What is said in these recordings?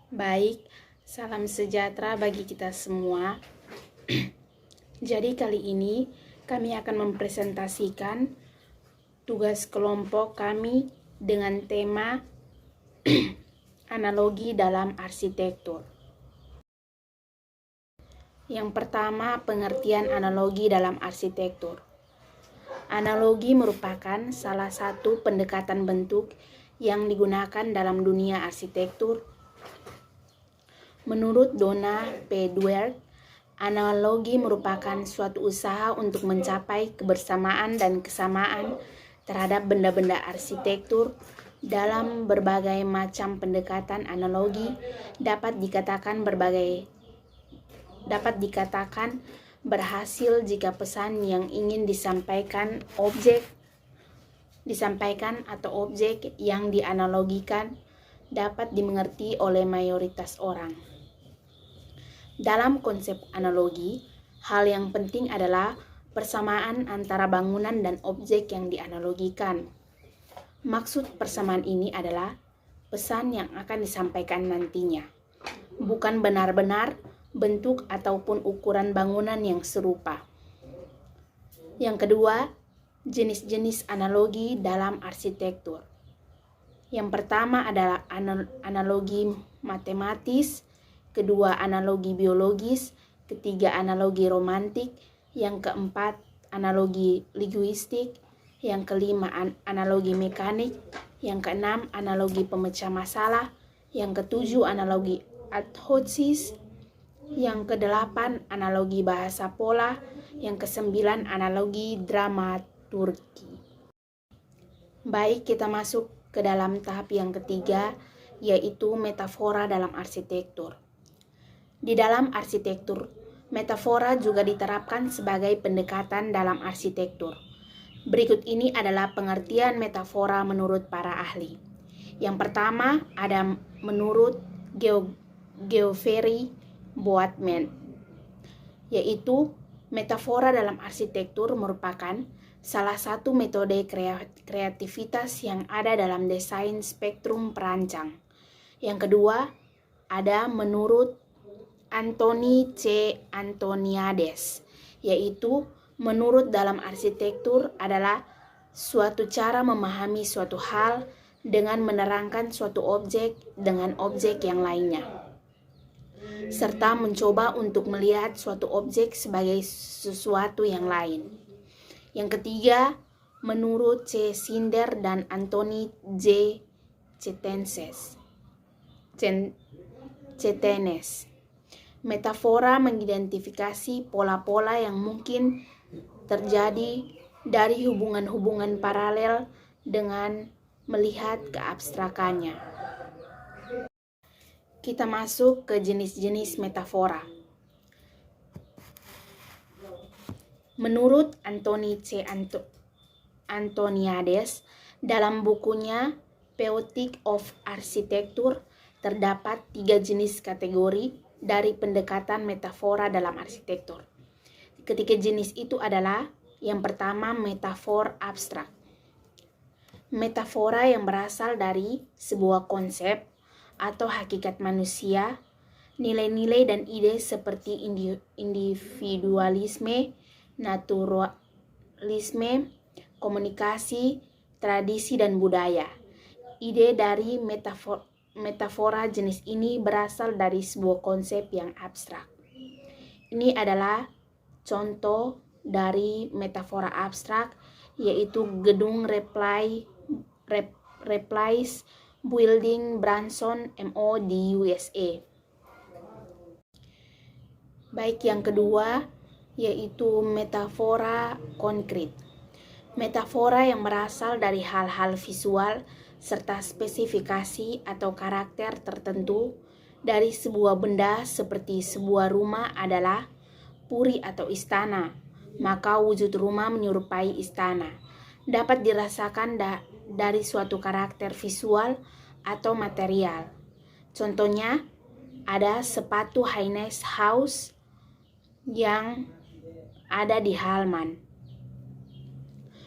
Baik, salam sejahtera bagi kita semua. Jadi kali ini kami akan mempresentasikan tugas kelompok kami dengan tema analogi dalam arsitektur. Yang pertama, pengertian analogi dalam arsitektur. Analogi merupakan salah satu pendekatan bentuk yang digunakan dalam dunia arsitektur. Menurut Donna P. Dwyer, analogi merupakan suatu usaha untuk mencapai kebersamaan dan kesamaan terhadap benda-benda arsitektur. Dalam berbagai macam pendekatan analogi dapat dikatakan berhasil jika pesan yang ingin disampaikan atau objek yang dianalogikan dapat dimengerti oleh mayoritas orang. Dalam konsep analogi, hal yang penting adalah persamaan antara bangunan dan objek yang dianalogikan. Maksud persamaan ini adalah pesan yang akan disampaikan nantinya, bukan benar-benar bentuk ataupun ukuran bangunan yang serupa. Yang kedua, jenis-jenis analogi dalam arsitektur. Yang pertama adalah analogi matematis, kedua analogi biologis, ketiga analogi romantik, yang keempat analogi linguistik, yang kelima analogi mekanik, yang keenam analogi pemecah masalah, yang ketujuh analogi adhosis, yang kedelapan analogi bahasa pola, yang kesembilan analogi dramaturgi. Baik, kita masuk ke dalam tahap yang ketiga, yaitu metafora dalam arsitektur. Di dalam arsitektur, metafora juga diterapkan sebagai pendekatan dalam arsitektur. Berikut ini adalah pengertian metafora menurut para ahli. Yang pertama ada menurut Geoffrey Boatman, yaitu metafora dalam arsitektur merupakan salah satu metode kreativitas yang ada dalam desain spektrum perancang. Yang kedua ada menurut Anthony C. Antoniades, yaitu menurut dalam arsitektur adalah suatu cara memahami suatu hal dengan menerangkan suatu objek dengan objek yang lainnya, serta mencoba untuk melihat suatu objek sebagai sesuatu yang lain. Yang ketiga, menurut C. Sinder dan Anthony J. Cetenes, metafora mengidentifikasi pola-pola yang mungkin terjadi dari hubungan-hubungan paralel dengan melihat keabstrakannya. Kita masuk ke jenis-jenis metafora. Menurut Anthony C. Antoniades, dalam bukunya Poetics of Architecture, terdapat 3 jenis kategori dari pendekatan metafora dalam arsitektur. Ketiga jenis itu adalah yang pertama metafor abstrak. Metafora yang berasal dari sebuah konsep atau hakikat manusia, nilai-nilai dan ide seperti individualisme, naturalisme, komunikasi, tradisi, dan budaya. Ide dari metafora jenis ini berasal dari sebuah konsep yang abstrak. Ini adalah contoh dari metafora abstrak, yaitu gedung Replies Building Branson MO di USA. Baik, yang kedua yaitu metafora konkret. Metafora yang berasal dari hal-hal visual serta spesifikasi atau karakter tertentu dari sebuah benda seperti sebuah rumah adalah puri atau istana, maka wujud rumah menyerupai istana. Dapat dirasakan dari suatu karakter visual atau material. Contohnya ada sepatu Haines House yang ada di halaman.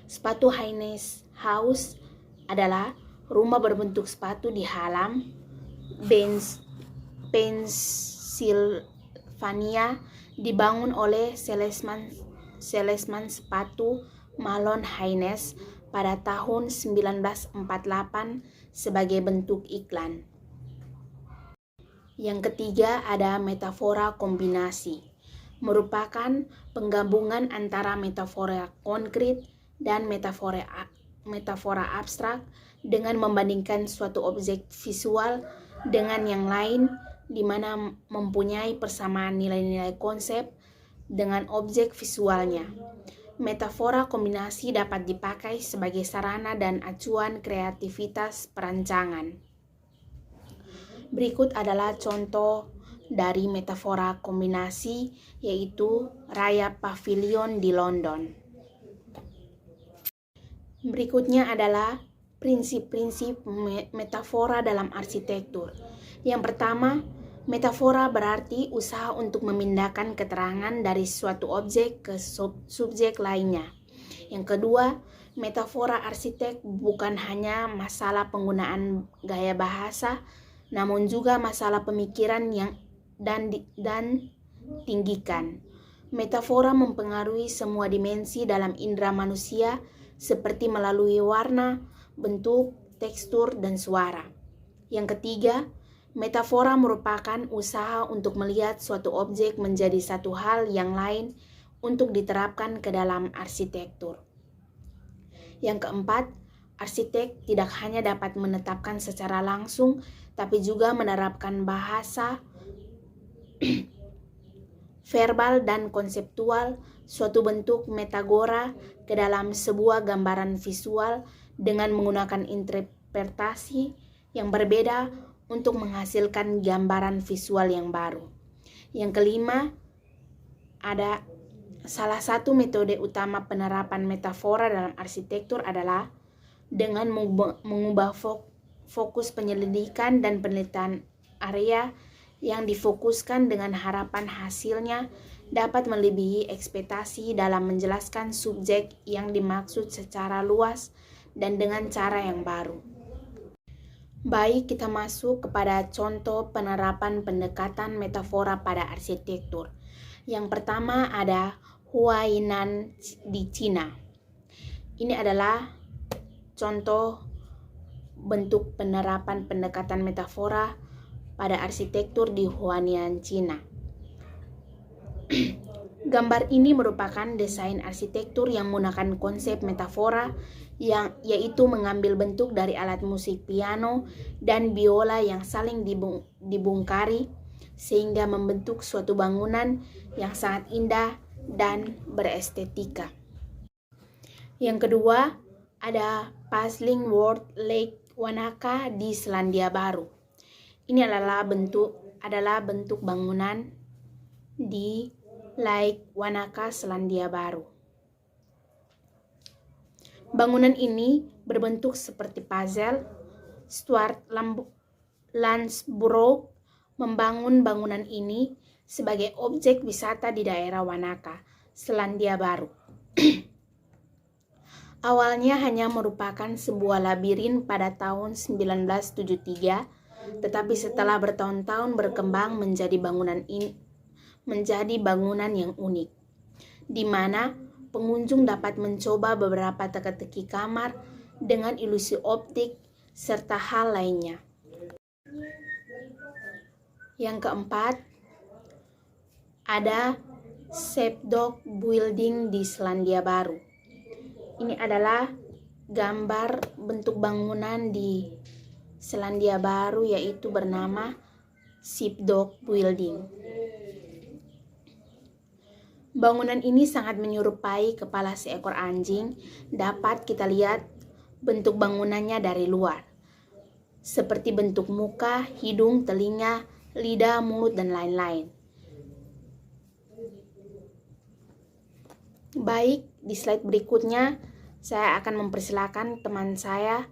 Sepatu Haines House adalah rumah berbentuk sepatu di halaman bench Pennsylvania, dibangun oleh salesman sepatu Malon Haines pada tahun 1948 sebagai bentuk iklan. Yang ketiga ada metafora kombinasi, merupakan penggabungan antara metafora konkret dan metafora abstrak dengan membandingkan suatu objek visual dengan yang lain di mana mempunyai persamaan nilai-nilai konsep dengan objek visualnya. Metafora kombinasi dapat dipakai sebagai sarana dan acuan kreativitas perancangan. Berikut adalah contoh dari metafora kombinasi, yaitu Raya Pavilion di London. Berikutnya adalah prinsip-prinsip metafora dalam arsitektur. Yang pertama, metafora berarti usaha untuk memindahkan keterangan dari suatu objek ke subjek lainnya. Yang kedua, metafora arsitek bukan hanya masalah penggunaan gaya bahasa, namun juga masalah pemikiran dan tinggikan. Metafora mempengaruhi semua dimensi dalam indera manusia seperti melalui warna, bentuk, tekstur, dan suara. Yang ketiga, metafora merupakan usaha untuk melihat suatu objek menjadi satu hal yang lain untuk diterapkan ke dalam arsitektur. Yang keempat, arsitek tidak hanya dapat menetapkan secara langsung, tapi juga menerapkan bahasa, verbal, dan konseptual suatu bentuk metafora ke dalam sebuah gambaran visual dengan menggunakan interpretasi yang berbeda untuk menghasilkan gambaran visual yang baru. Yang kelima, ada salah satu metode utama penerapan metafora dalam arsitektur adalah dengan mengubah fokus penyelidikan dan penelitian area yang difokuskan dengan harapan hasilnya dapat melebihi ekspektasi dalam menjelaskan subjek yang dimaksud secara luas dan dengan cara yang baru. Baik, kita masuk kepada contoh penerapan pendekatan metafora pada arsitektur. Yang pertama ada Huainan di Cina. Ini adalah contoh bentuk penerapan pendekatan metafora pada arsitektur di Huainan, Cina. Gambar ini merupakan desain arsitektur yang menggunakan konsep metafora yaitu mengambil bentuk dari alat musik piano dan biola yang saling dibungkari sehingga membentuk suatu bangunan yang sangat indah dan berestetika. Yang kedua, ada Puzzling World Lake Wanaka di Selandia Baru. Ini adalah bentuk bangunan di Lake Wanaka, Selandia Baru. Bangunan ini berbentuk seperti puzzle. Stuart Landsborough membangun bangunan ini sebagai objek wisata di daerah Wanaka, Selandia Baru. Awalnya hanya merupakan sebuah labirin pada tahun 1973, tetapi setelah bertahun-tahun berkembang menjadi bangunan yang unik, di mana pengunjung dapat mencoba beberapa teka-teki kamar dengan ilusi optik serta hal lainnya. Yang keempat, ada Sheepdog Building di Selandia Baru. Ini adalah gambar bentuk bangunan di Selandia Baru yaitu bernama Sheepdog Building. Bangunan ini sangat menyerupai kepala seekor anjing. Dapat kita lihat bentuk bangunannya dari luar, seperti bentuk muka, hidung, telinga, lidah, mulut, dan lain-lain. Baik, di slide berikutnya saya akan mempersilakan teman saya.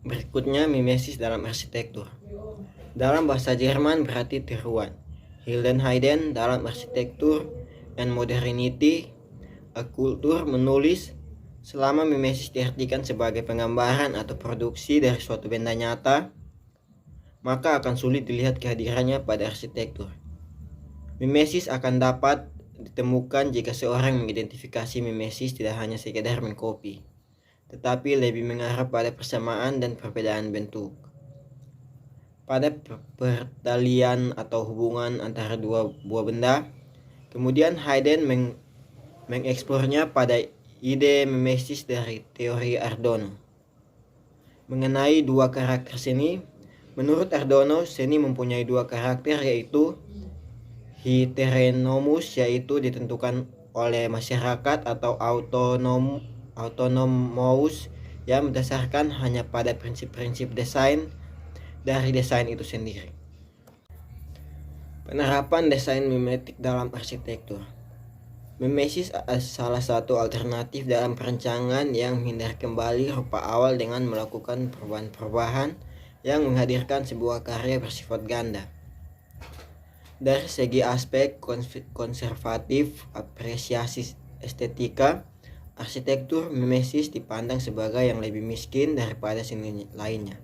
Berikutnya mimesis dalam arsitektur. Dalam bahasa Jerman berarti tiruan. Hilden Hayden dalam arsitektur and modernity, a culture menulis Selama mimesis diartikan sebagai penggambaran atau produksi dari suatu benda nyata, maka akan sulit dilihat kehadirannya pada arsitektur. Mimesis akan dapat ditemukan jika seorang mengidentifikasi mimesis tidak hanya sekedar mengcopy, tetapi lebih mengarah pada persamaan dan perbedaan bentuk. Pada pertalian atau hubungan antara dua buah benda, kemudian Hayden mengeksplornya pada ide mimesis dari teori Adorno. Mengenai dua karakter seni, menurut Adorno, seni mempunyai dua karakter, yaitu heteronomous, yaitu ditentukan oleh masyarakat, atau autonomous, yang berdasarkan hanya pada prinsip-prinsip desain dari desain itu sendiri. Penerapan desain mimetik dalam arsitektur. Mimesis salah satu alternatif dalam perencanaan yang menghindari kembali rupa awal dengan melakukan perubahan-perubahan yang menghadirkan sebuah karya bersifat ganda. Dari segi aspek konservatif apresiasi estetika, arsitektur mimesis dipandang sebagai yang lebih miskin daripada seni lainnya.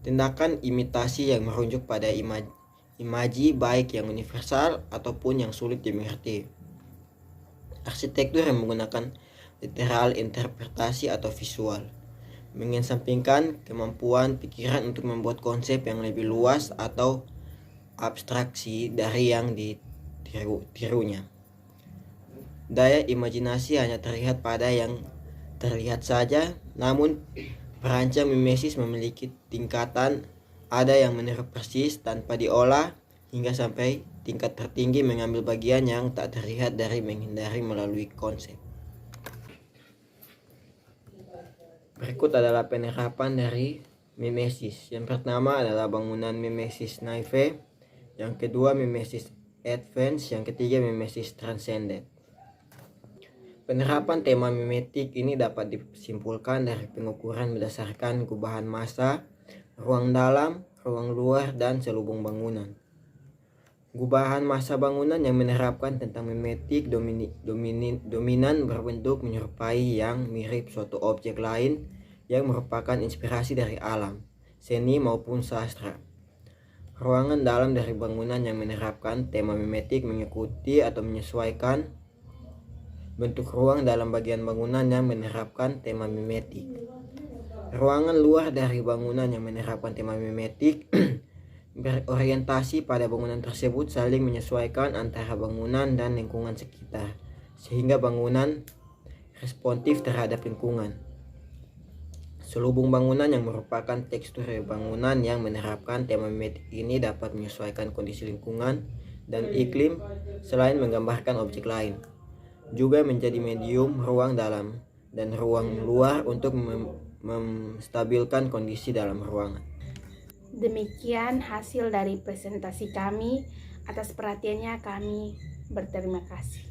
Tindakan imitasi yang merujuk pada imaji baik yang universal ataupun yang sulit dimengerti. Arsitektur yang menggunakan literal interpretasi atau visual, mengesampingkan kemampuan pikiran untuk membuat konsep yang lebih luas atau abstraksi dari yang ditirunya. Daya imajinasi hanya terlihat pada yang terlihat saja, namun perancang mimesis memiliki tingkatan, ada yang meniru persis tanpa diolah, hingga sampai tingkat tertinggi mengambil bagian yang tak terlihat dari menghindari melalui konsep. Berikut adalah penerapan dari mimesis. Yang pertama adalah bangunan mimesis naive, yang kedua mimesis advance, yang ketiga mimesis transcendent. Penerapan tema mimetik ini dapat disimpulkan dari pengukuran berdasarkan gubahan massa, ruang dalam, ruang luar, dan selubung bangunan. Gubahan massa bangunan yang menerapkan tentang mimetik dominan berbentuk menyerupai yang mirip suatu objek lain yang merupakan inspirasi dari alam, seni maupun sastra. Ruangan dalam dari bangunan yang menerapkan tema mimetik mengikuti atau menyesuaikan bentuk ruang dalam bagian bangunan yang menerapkan tema mimetik. Ruangan luar dari bangunan yang menerapkan tema mimetik berorientasi pada bangunan tersebut saling menyesuaikan antara bangunan dan lingkungan sekitar, sehingga bangunan responsif terhadap lingkungan. Selubung bangunan yang merupakan tekstur bangunan yang menerapkan tema mimetik ini dapat menyesuaikan kondisi lingkungan dan iklim selain menggambarkan objek lain. Juga menjadi medium ruang dalam dan ruang luar untuk menstabilkan kondisi dalam ruangan. Demikian hasil dari presentasi kami. Atas perhatiannya kami berterima kasih.